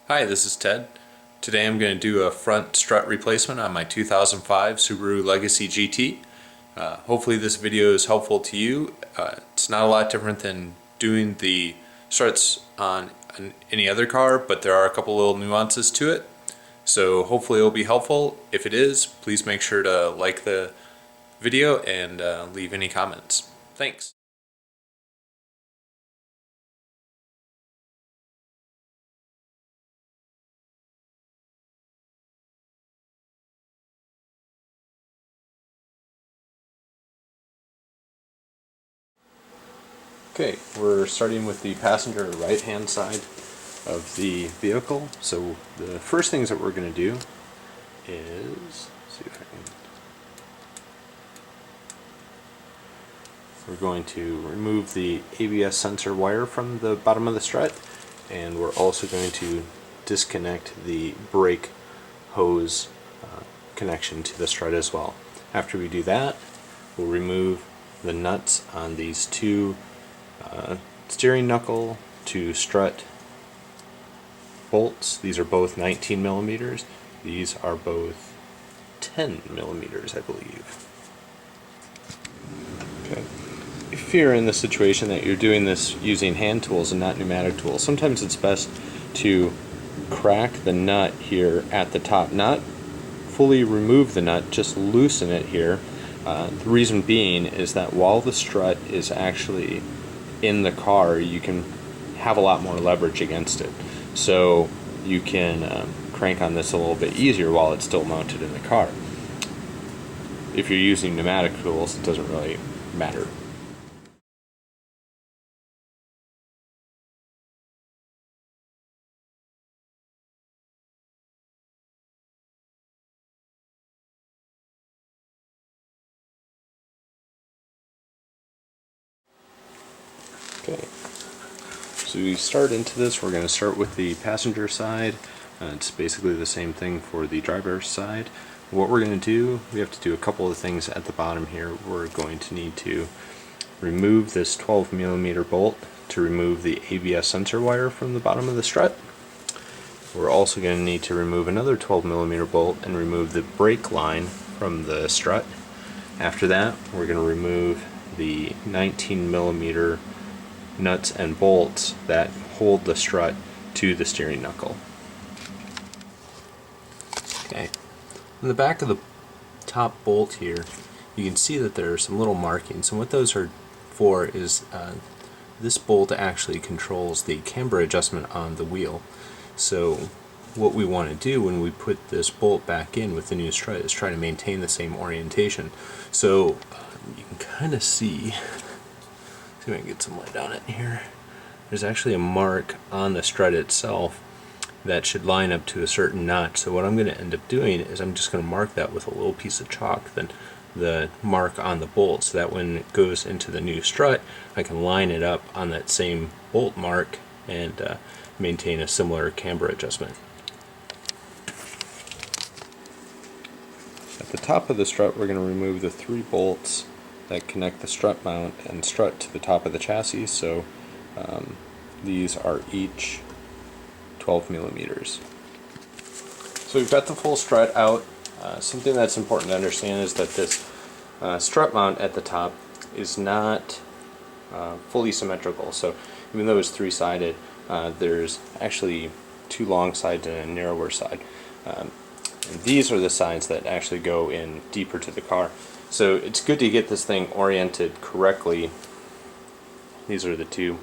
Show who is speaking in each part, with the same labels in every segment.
Speaker 1: Hi, this is Ted. Today I'm going to do a front strut replacement on my 2005 Subaru Legacy GT. Hopefully this video is helpful to you. It's not a lot different than doing the struts on any other car, but there are a couple little nuances to it. So hopefully it'll be helpful. If it is, please make sure to like the video and leave any comments. Thanks. Okay, we're starting with the passenger right hand side of the vehicle. So the first things that we're going to do is, see if I can, we're going to remove the ABS sensor wire from the bottom of the strut, and we're also going to disconnect the brake hose connection to the strut as well. After we do that, we'll remove the nuts on these two steering knuckle to strut bolts. These are both 19 millimeters. These are both 10 millimeters, I believe. Okay. If you're in the situation that you're doing this using hand tools and not pneumatic tools, sometimes it's best to crack the nut here at the top. Not fully remove the nut, just loosen it here. The reason being is that while the strut is actually in the car, you can have a lot more leverage against it. So you can crank on this a little bit easier while it's still mounted in the car. If you're using pneumatic tools, it doesn't really matter. Okay, so we start into this. We're going to start with the passenger side. It's basically the same thing for the driver's side. What we're going to do, we have to do a couple of things at the bottom here. We're going to need to remove this 12 millimeter bolt to remove the ABS sensor wire from the bottom of the strut. We're also going to need to remove another 12 millimeter bolt and remove the brake line from the strut. After that, we're going to remove the 19 millimeter nuts and bolts that hold the strut to the steering knuckle. Okay, in the back of the top bolt here, you can see that there are some little markings, and what those are for is this bolt actually controls the camber adjustment on the wheel. So what we want to do when we put this bolt back in with the new strut is try to maintain the same orientation. So you can kind of see if I can get some light on it here. There's actually a mark on the strut itself that should line up to a certain notch. So what I'm going to end up doing is I'm just going to mark that with a little piece of chalk, then the mark on the bolt, so that when it goes into the new strut, I can line it up on that same bolt mark and maintain a similar camber adjustment. At the top of the strut, we're going to remove the 3 bolts that connect the strut mount and strut to the top of the chassis. So these are each 12 millimeters. So we've got the full strut out. Something that's important to understand is that this strut mount at the top is not fully symmetrical. So even though it's 3-sided, there's actually 2 long sides and a narrower side. And these are the sides that actually go in deeper to the car. So it's good to get this thing oriented correctly. These are the 2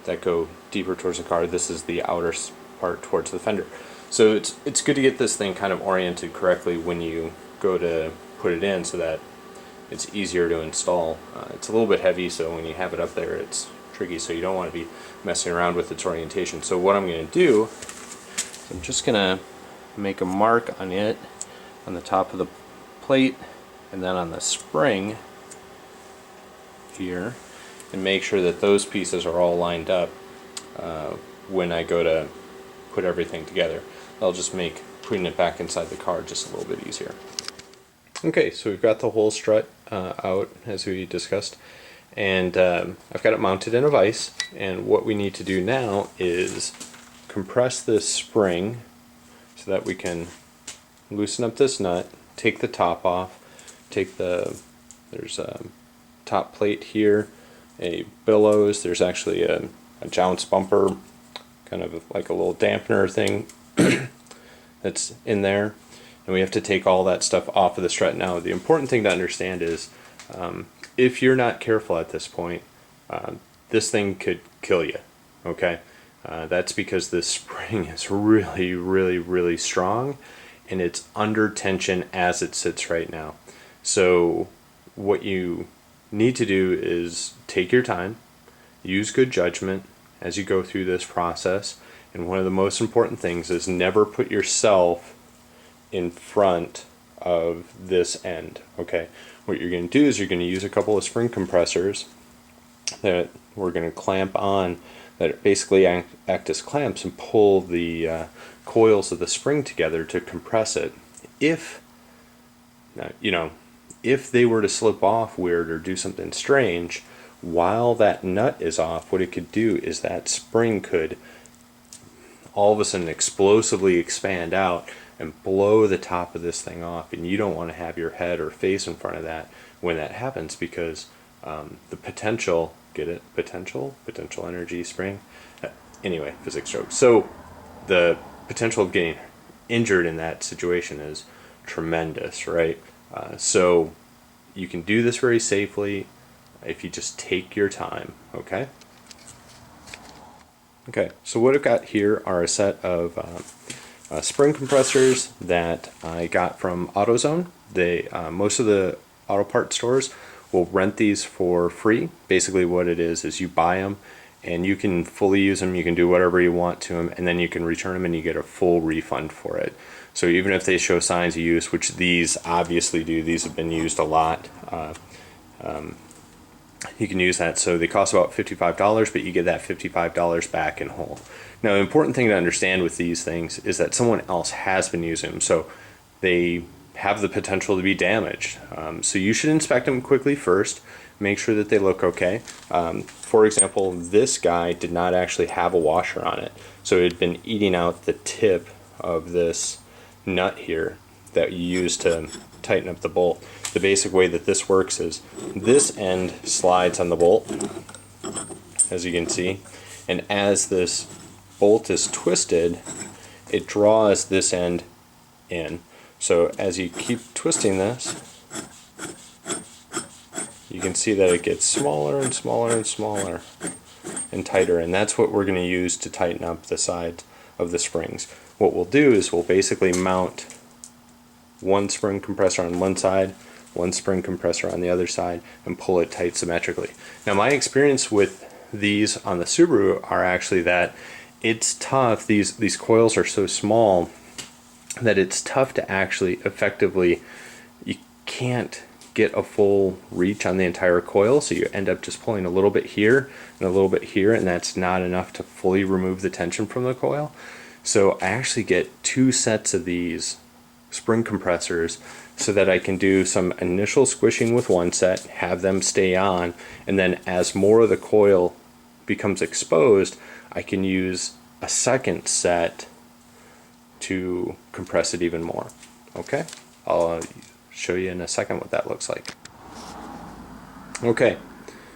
Speaker 1: that go deeper towards the car. This is the outer part towards the fender. So it's good to get this thing kind of oriented correctly when you go to put it in, so that it's easier to install. It's a little bit heavy, so when you have it up there it's tricky, so you don't want to be messing around with its orientation. So what I'm going to do is I'm just going to make a mark on it on the top of the plate and then on the spring here, and make sure that those pieces are all lined up when I go to put everything together. I'll just make putting it back inside the car just a little bit easier. Okay, so we've got the whole strut out as we discussed, and I've got it mounted in a vise, and what we need to do now is compress this spring so that we can loosen up this nut, take the top off, there's a top plate here, a billows, there's actually a jounce bumper, kind of like a little dampener thing that's in there, and we have to take all that stuff off of the strut. Now the important thing to understand is if you're not careful at this point, this thing could kill you, okay? That's because this spring is really, really, really strong, and it's under tension as it sits right now. So what you need to do is take your time, use good judgment as you go through this process, and one of the most important things is never put yourself in front of this end, okay? What you're going to do is you're going to use a couple of spring compressors that we're going to clamp on, that basically act as clamps and pull the coils of the spring together to compress it. If if they were to slip off weird or do something strange while that nut is off, what it could do is that spring could all of a sudden explosively expand out and blow the top of this thing off, and you don't want to have your head or face in front of that when that happens, because the potential, get it? Potential energy spring. Anyway, physics joke. So the potential of getting injured in that situation is tremendous, right? So you can do this very safely if you just take your time, okay? Okay, so what I've got here are a set of spring compressors that I got from AutoZone. They most of the auto part stores will rent these for free. Basically what it is you buy them and you can fully use them, you can do whatever you want to them, and then you can return them and you get a full refund for it. So even if they show signs of use, which these obviously do, these have been used a lot, you can use that. So they cost about $55, but you get that $55 back in whole. Now the important thing to understand with these things is that someone else has been using them, so they have the potential to be damaged. So you should inspect them quickly first, make sure that they look okay. For example, this guy did not actually have a washer on it, so it had been eating out the tip of this nut here that you use to tighten up the bolt. The basic way that this works is this end slides on the bolt, as you can see, and as this bolt is twisted, it draws this end in. So as you keep twisting this, you can see that it gets smaller and smaller and smaller and tighter, and that's what we're going to use to tighten up the sides of the springs. What we'll do is we'll basically mount one spring compressor on one side, one spring compressor on the other side, and pull it tight symmetrically. Now my experience with these on the Subaru are actually that it's tough. These coils are so small that it's tough to actually effectively, you can't get a full reach on the entire coil, so you end up just pulling a little bit here and a little bit here, and that's not enough to fully remove the tension from the coil. So I actually get two sets of these spring compressors so that I can do some initial squishing with one set, have them stay on, and then as more of the coil becomes exposed, I can use a second set to compress it even more. Okay, I'll show you in a second what that looks like. Okay,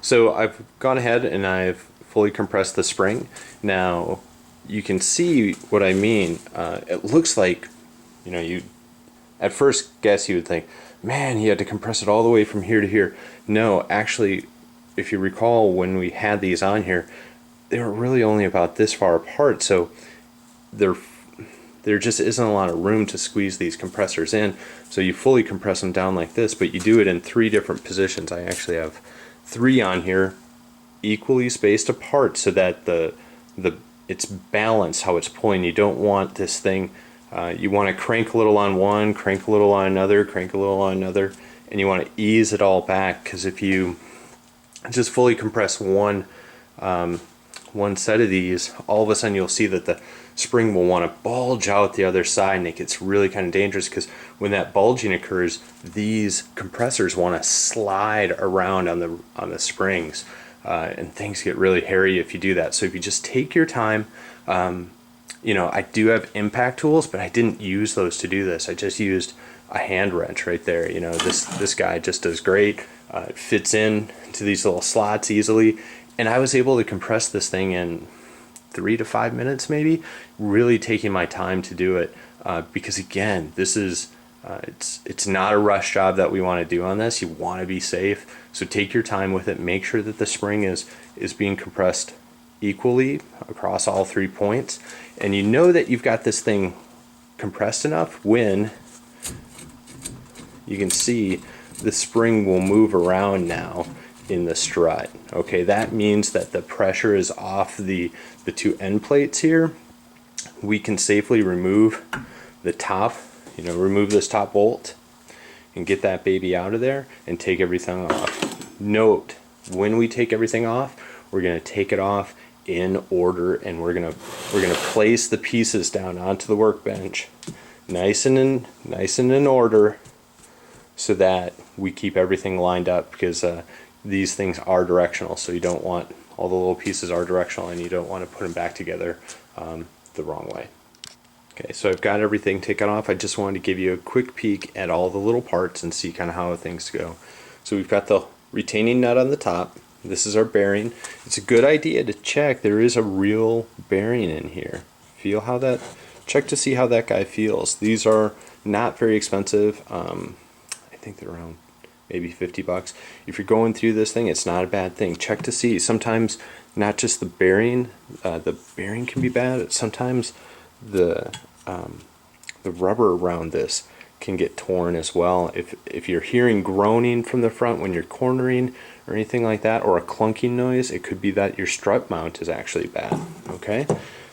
Speaker 1: so I've gone ahead and I've fully compressed the spring. Now you can see what I mean. It looks like, you at first guess you would think, man, he had to compress it all the way from here to here. No, actually, if you recall when we had these on here, they were really only about this far apart, so there just isn't a lot of room to squeeze these compressors in. So you fully compress them down like this, but you do it in 3 different positions. I actually have 3 on here, equally spaced apart, so that it's balanced how it's pulling. You don't want this thing, you want to crank a little on one, crank a little on another, crank a little on another, and you want to ease it all back, because if you just fully compress one set of these, all of a sudden you'll see that the spring will want to bulge out the other side, and it gets really kind of dangerous, because when that bulging occurs, these compressors want to slide around on the springs, and things get really hairy if you do that. So if you just take your time, you know, I do have impact tools, but I didn't use those to do this. I just used a hand wrench right there. You know, this guy just does great. It fits in to these little slots easily, and I was able to compress this thing in 3 to 5 minutes, maybe, really taking my time to do it, because again, this is it's not a rush job that we want to do on this. You want to be safe, so take your time with it. Make sure that the spring is being compressed equally across all 3 points, and you know that you've got this thing compressed enough when you can see the spring will move around now in the strut. Okay, that means that the pressure is off the 2 end plates here. We can safely remove the top, you know, remove this top bolt and get that baby out of there and take everything off. Note, when we take everything off, we're going to take it off in order, and we're gonna place the pieces down onto the workbench nice and in order, so that we keep everything lined up, because these things are directional, so you don't want all the little pieces are directional, and you don't want to put them back together the wrong way. Okay, so I've got everything taken off. I just wanted to give you a quick peek at all the little parts and see kind of how things go. So we've got the retaining nut on the top. This is our bearing. It's a good idea to check there is a real bearing in here. Feel how that, check to see how that guy feels. These are not very expensive. I think they're around maybe 50 bucks. If you're going through this thing, it's not a bad thing. Check to see. Sometimes not just the bearing can be bad. Sometimes the rubber around this can get torn as well. If you're hearing groaning from the front when you're cornering or anything like that, or a clunking noise, it could be that your strut mount is actually bad. Okay,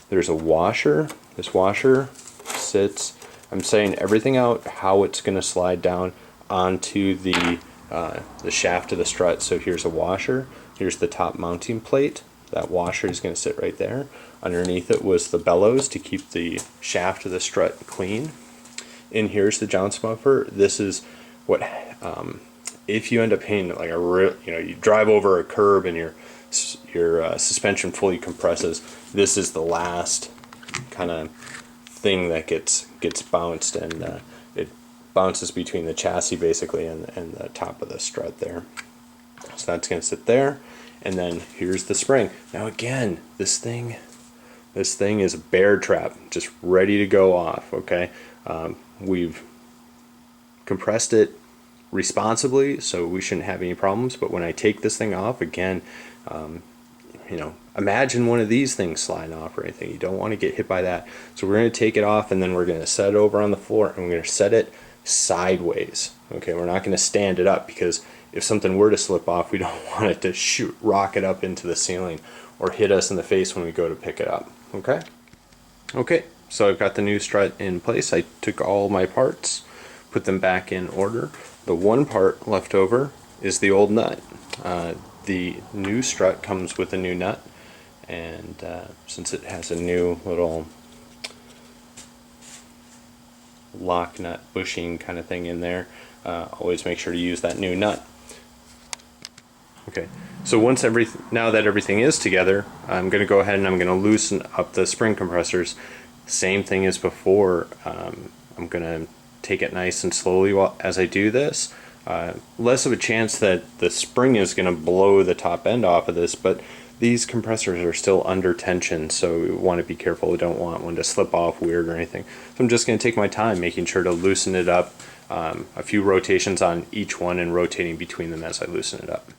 Speaker 1: there's a washer. This washer sits, I'm saying everything out how it's going to slide down onto the shaft of the strut. So here's a washer, here's the top mounting plate. That washer is going to sit right there. Underneath it was the bellows to keep the shaft of the strut clean. And here's the jounce bumper. This is what, if you end up hitting like you drive over a curb and your suspension fully compresses, this is the last kind of thing that gets bounced, and it bounces between the chassis basically and the top of the strut there. So that's going to sit there, and then here's the spring. Now again, this thing is a bear trap, just ready to go off. Okay, we've compressed it responsibly, so we shouldn't have any problems. But when I take this thing off again, you know, imagine one of these things sliding off or anything. You don't want to get hit by that. So we're going to take it off, and then we're going to set it over on the floor, and we're going to set it sideways. Okay, we're not going to stand it up, because if something were to slip off, we don't want it to rocket up into the ceiling or hit us in the face when we go to pick it up. Okay. Okay, so I've got the new strut in place. I took all my parts, put them back in order. The one part left over is the old nut. The new strut comes with a new nut, and since it has a new little lock nut bushing kind of thing in there, always make sure to use that new nut. Okay, so now that everything is together, I'm going to go ahead and I'm going to loosen up the spring compressors. Same thing as before. I'm going to take it nice and slowly as I do this. Less of a chance that the spring is going to blow the top end off of this, but these compressors are still under tension, so we want to be careful. We don't want one to slip off weird or anything. So I'm just going to take my time making sure to loosen it up, a few rotations on each one and rotating between them as I loosen it up.